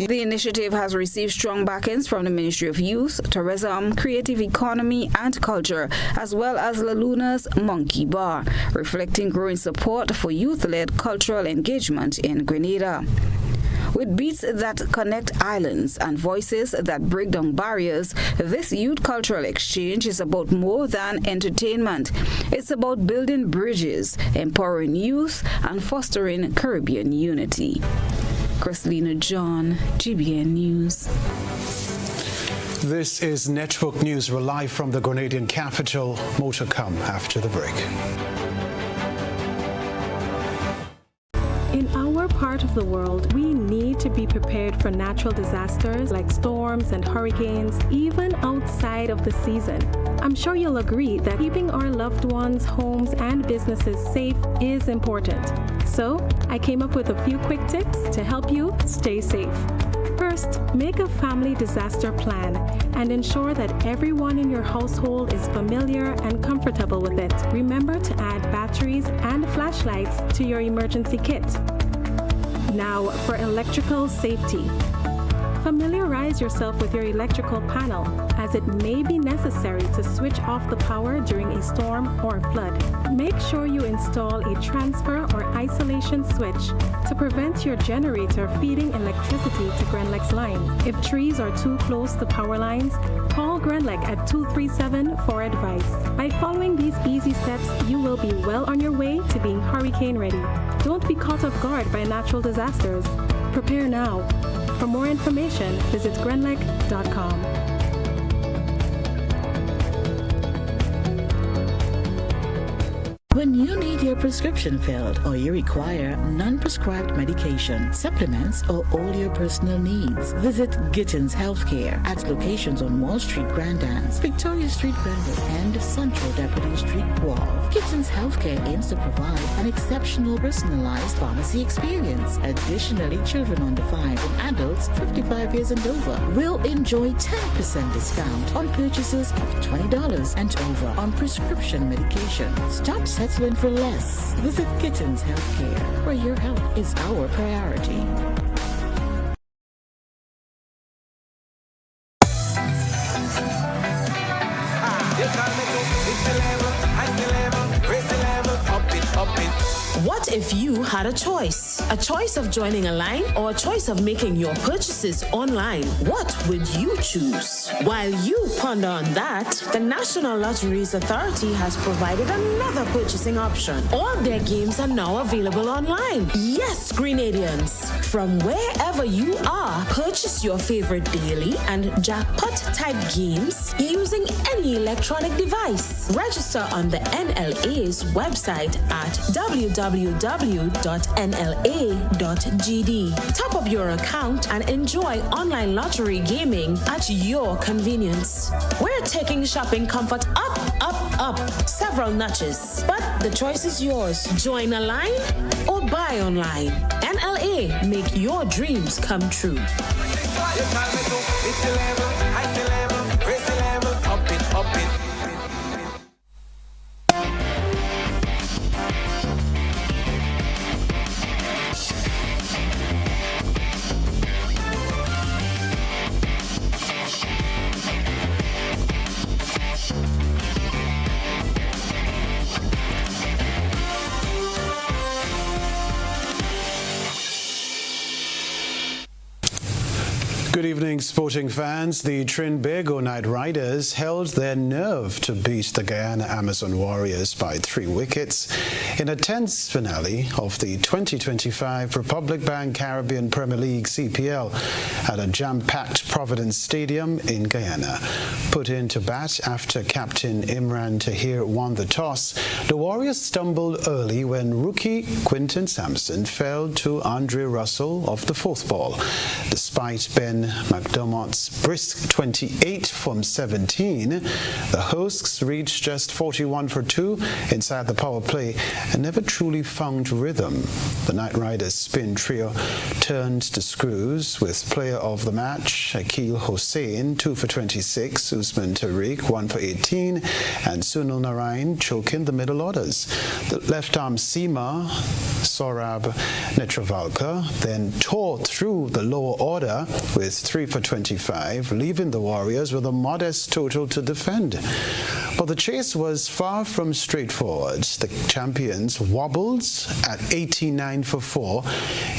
The initiative has received strong backings from the Ministry of Youth, Tourism, Creative Economy and Culture, as well as La Luna's Monkey Bar, reflecting growing support for youth-led cultural engagement in Grenada. With beats that connect islands and voices that break down barriers, this youth cultural exchange is about more than entertainment. It's about building bridges, empowering youth, and fostering Caribbean unity. Christina John, GBN News. This is Network News. We're live from the Grenadian capital. More to come after the break. In our part of the world, we need to be prepared for natural disasters like storms and hurricanes, even outside of the season. I'm sure you'll agree that keeping our loved ones, homes, and businesses safe is important. So, I came up with a few quick tips to help you stay safe. First, make a family disaster plan and ensure that everyone in your household is familiar and comfortable with it. Remember to add batteries and flashlights to your emergency kit. Now, for electrical safety. Familiarize yourself with your electrical panel, as it may be necessary to switch off the power during a storm or flood. Make sure you install a transfer or isolation switch to prevent your generator feeding electricity to Grenlec's line. If trees are too close to power lines, call Grenlec at 237 for advice. By following these easy steps, you will be well on your way to being hurricane ready. Don't be caught off guard by natural disasters. Prepare now. For more information, visit grenlec.com. When you need your prescription filled or you require non-prescribed medication, supplements, or all your personal needs, visit Gittins Healthcare at locations on Wall Street, Grandans, Victoria Street, Granville, and Central Deputy Street, Wall. Gittins Healthcare aims to provide an exceptional personalized pharmacy experience. Additionally, children under 5 and adults 55 years and over will enjoy 10% discount on purchases of $20 and over on prescription medication. Stop settling for less. Visit Gittins Healthcare, where your health is our priority. What if you had a choice? A choice of joining a line or a choice of making your purchases online? What would you choose? While you ponder on that, the National Lotteries Authority has provided another purchasing option. All their games are now available online. Yes, Grenadians, from wherever you are, purchase your favorite daily and jackpot type games using any electronic device. Register on the NLA's website at www.nla.gd. Top up your account and enjoy online lottery gaming at your convenience. We're taking shopping comfort up, up, up several notches. But the choice is yours. Join a line or buy online. NLA, make your dreams come true. Good evening, sporting fans. The Trinbago Knight Riders held their nerve to beat the Guyana Amazon Warriors by 3 wickets in a tense finale of the 2025 Republic Bank Caribbean Premier League CPL at a jam-packed Providence Stadium in Guyana. Put into bat after captain Imran Tahir won the toss, the Warriors stumbled early when rookie Quinton Sampson fell to Andre Russell off the 4th ball. Despite Ben McDermott's brisk 28 from 17, the hosts reached just 41 for 2 inside the power play and never truly found rhythm. The Knight Riders spin trio turned the screws with player of the match Akil Hossain 2 for 26, Usman Tariq 1 for 18, and Sunil Narayan choking the middle orders. The left-arm seamer Saurabh Netravalkar then tore through the lower order with 3 for 25, leaving the Warriors with a modest total to defend. But the chase was far from straightforward. The champions wobbled at 89 for 4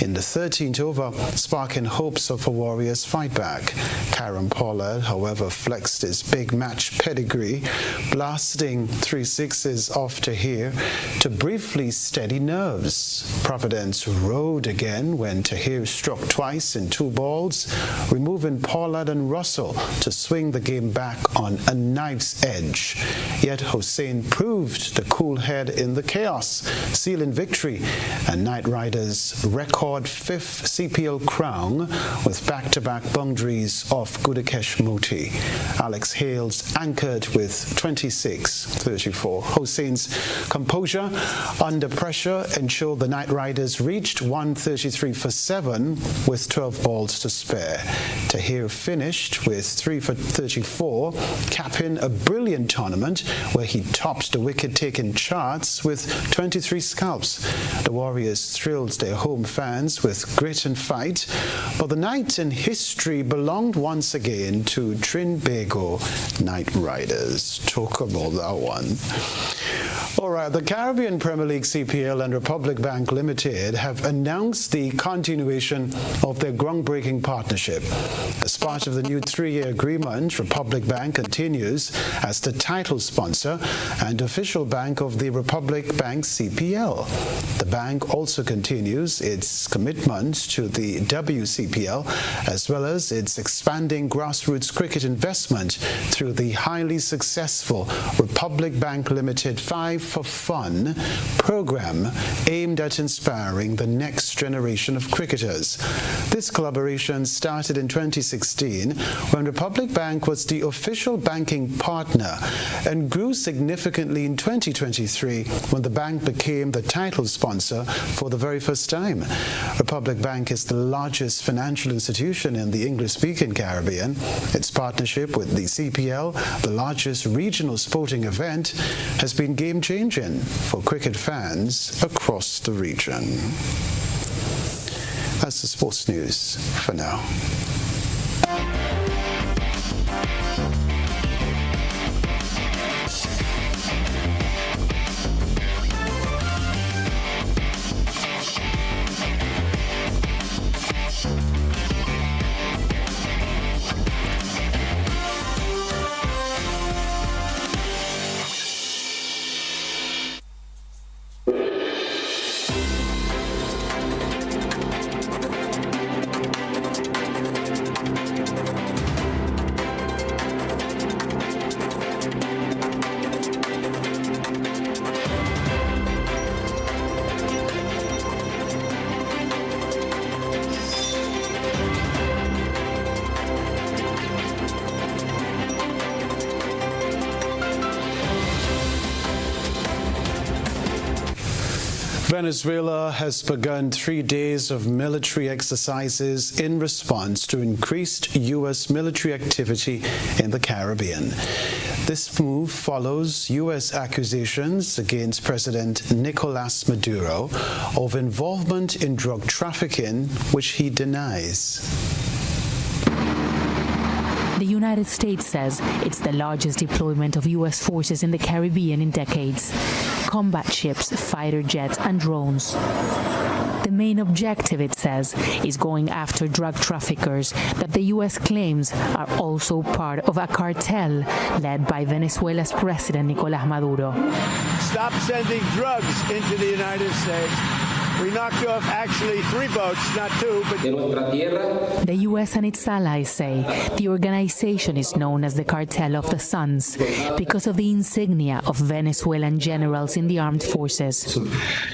in the 13th over, sparking hopes of a Warriors fight back. Karen Pollard, however, flexed his big match pedigree, blasting 3 sixes off Tahir to briefly steady nerves. Providence rode again when Tahir struck twice in 2 balls, removing Pollard and Russell to swing the game back on a knife's edge. Yet Hossain proved the cool head in the chaos, sealing victory and Knight Riders' record 5th CPL crown with back-to-back boundaries off Gudakesh Moti. Alex Hales anchored with 26-34. Hossain's composure under pressure ensured the Knight Riders reached 133 for 7 with 12 balls to spare. Tahir finished with 3 for 34, capping a brilliant tournament tournament, where he topped the wicket-taking charts with 23 scalps. The Warriors thrilled their home fans with grit and fight, but the night in history belonged once again to Trinbago Knight Riders. Talk about that one. All right, the Caribbean Premier League CPL and Republic Bank Limited have announced the continuation of their groundbreaking partnership. As part of the new 3-year agreement, Republic Bank continues as the title sponsor and official bank of the Republic Bank CPL. The bank also continues its commitment to the WCPL as well as its expanding grassroots cricket investment through the highly successful Republic Bank Limited 5 for Fun program aimed at inspiring the next generation of cricketers. This collaboration started in 2016 when Republic Bank was the official banking partner and grew significantly in 2023 when the bank became the title sponsor for the very first time. Republic Bank is the largest financial institution in the English-speaking Caribbean. Its partnership with the CPL, the largest regional sporting event, has been game-changing for cricket fans across the region. That's the sports news for now. Venezuela has begun 3 days of military exercises in response to increased U.S. military activity in the Caribbean. This move follows U.S. accusations against President Nicolás Maduro of involvement in drug trafficking, which he denies. The United States says it's the largest deployment of U.S. forces in the Caribbean in decades. Combat ships, fighter jets, and drones. The main objective, it says, is going after drug traffickers that the U.S. claims are also part of a cartel led by Venezuela's President Nicolás Maduro. Stop sending drugs into the United States. We knocked off actually 3 boats, not 2, but... The U.S. and its allies say the organization is known as the Cartel of the Suns because of the insignia of Venezuelan generals in the armed forces.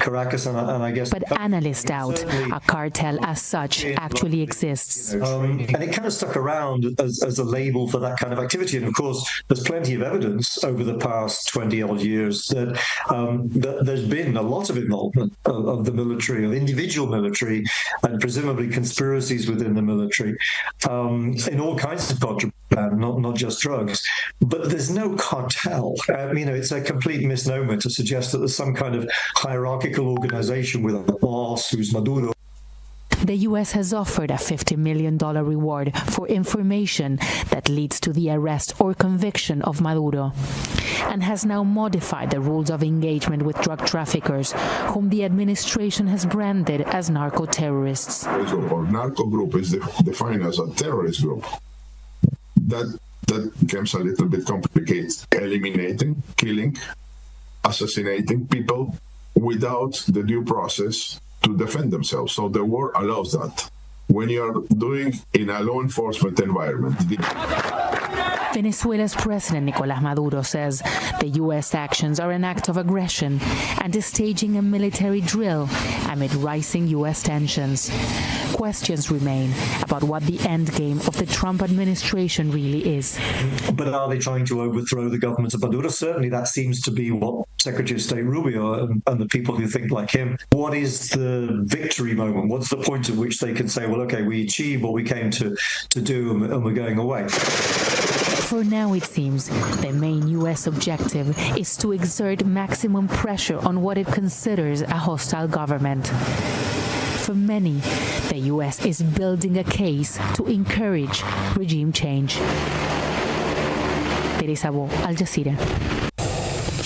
Caracas and I guess... But analysts doubt a cartel as such actually exists. And it kind of stuck around as a label for that kind of activity. And of course, there's plenty of evidence over the past 20-odd years that, that there's been a lot of involvement of the military, of individual military, and presumably conspiracies within the military in all kinds of contraband, not just drugs. But there's no cartel. It's a complete misnomer to suggest that there's some kind of hierarchical organization with a boss who's Maduro. The U.S. has offered a $50 million reward for information that leads to the arrest or conviction of Maduro, and has now modified the rules of engagement with drug traffickers, whom the administration has branded as narco-terrorists. Or narco group is defined as a terrorist group. That becomes a little bit complicated. Eliminating, killing, assassinating people without the due process to defend themselves. So the war allows that. When you're doing in a law enforcement environment. Venezuela's President Nicolás Maduro says the U.S. actions are an act of aggression and is staging a military drill amid rising U.S. tensions. Questions remain about what the end game of the Trump administration really is. But are they trying to overthrow the government of Maduro? Certainly that seems to be what Secretary of State Rubio and the people who think like him. What is the victory moment? What's the point at which they can say, well, okay, we achieved what we came to do and we're going away? For now, it seems, the main U.S. objective is to exert maximum pressure on what it considers a hostile government. For many, the U.S. is building a case to encourage regime change. Teresa Bo, Al Jazeera.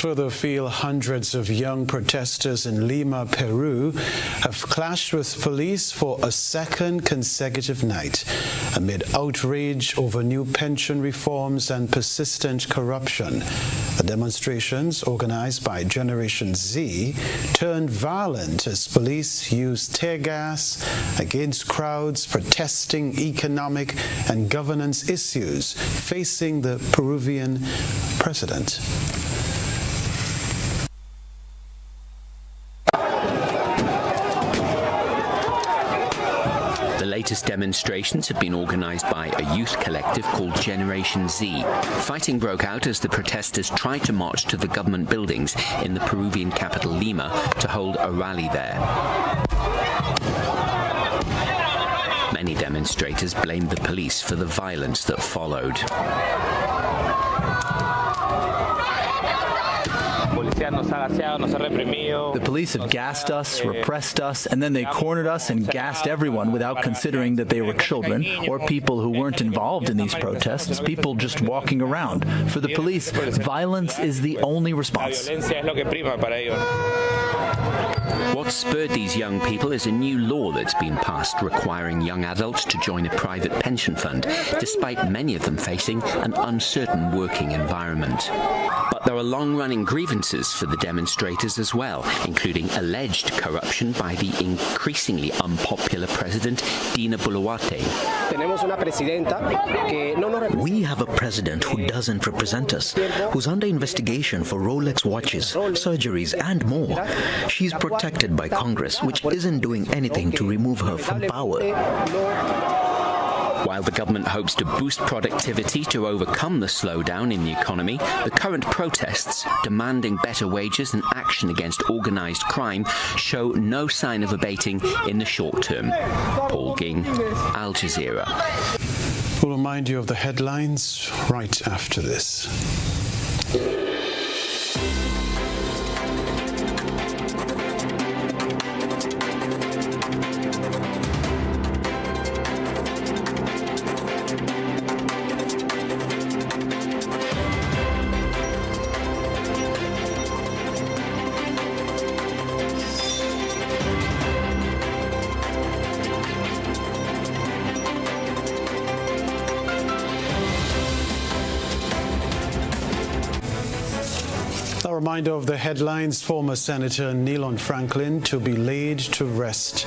Further afield, hundreds of young protesters in Lima, Peru, have clashed with police for a second consecutive night amid outrage over new pension reforms and persistent corruption. The demonstrations, organized by Generation Z, turned violent as police used tear gas against crowds protesting economic and governance issues facing the Peruvian president. The latest demonstrations have been organized by a youth collective called Generation Z. Fighting broke out as the protesters tried to march to the government buildings in the Peruvian capital Lima to hold a rally there. Many demonstrators blamed the police for the violence that followed. The police have gassed us, repressed us, and then they cornered us and gassed everyone without considering that they were children or people who weren't involved in these protests, people just walking around. For the police, violence is the only response. What spurred these young people is a new law that's been passed requiring young adults to join a private pension fund, despite many of them facing an uncertain working environment. But there are long-running grievances for the demonstrators as well, including alleged corruption by the increasingly unpopular president, Dina Boluarte. We have a president who doesn't represent us, who's under investigation for Rolex watches, surgeries, and more. She's protected by Congress, which isn't doing anything to remove her from power. While the government hopes to boost productivity to overcome the slowdown in the economy, the current protests demanding better wages and action against organized crime show no sign of abating in the short term. Paul Ging, Al Jazeera. We'll remind you of the headlines right after this. A reminder of the headlines: former Senator Nealon Franklin to be laid to rest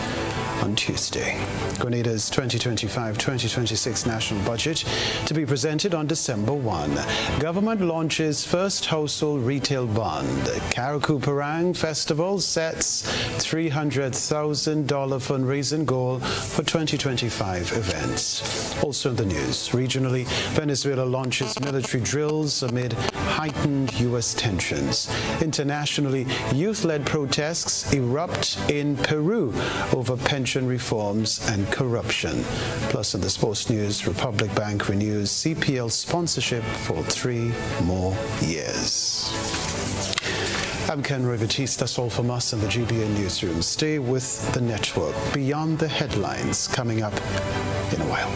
on Tuesday. Grenada's 2025-2026 national budget to be presented on December 1. Government launches first household retail bond. Karakou Parang Festival sets $300,000 fundraising goal for 2025 events. Also in the news, regionally, Venezuela launches military drills amid heightened U.S. tensions. Internationally, youth-led protests erupt in Peru over pension reforms and corruption. Plus, in the sports news, Republic Bank renews CPL sponsorship for 3 more years. I'm Kenroy, Baptiste. That's all from us in the GBN newsroom. Stay with the network. Beyond the headlines, coming up in a while.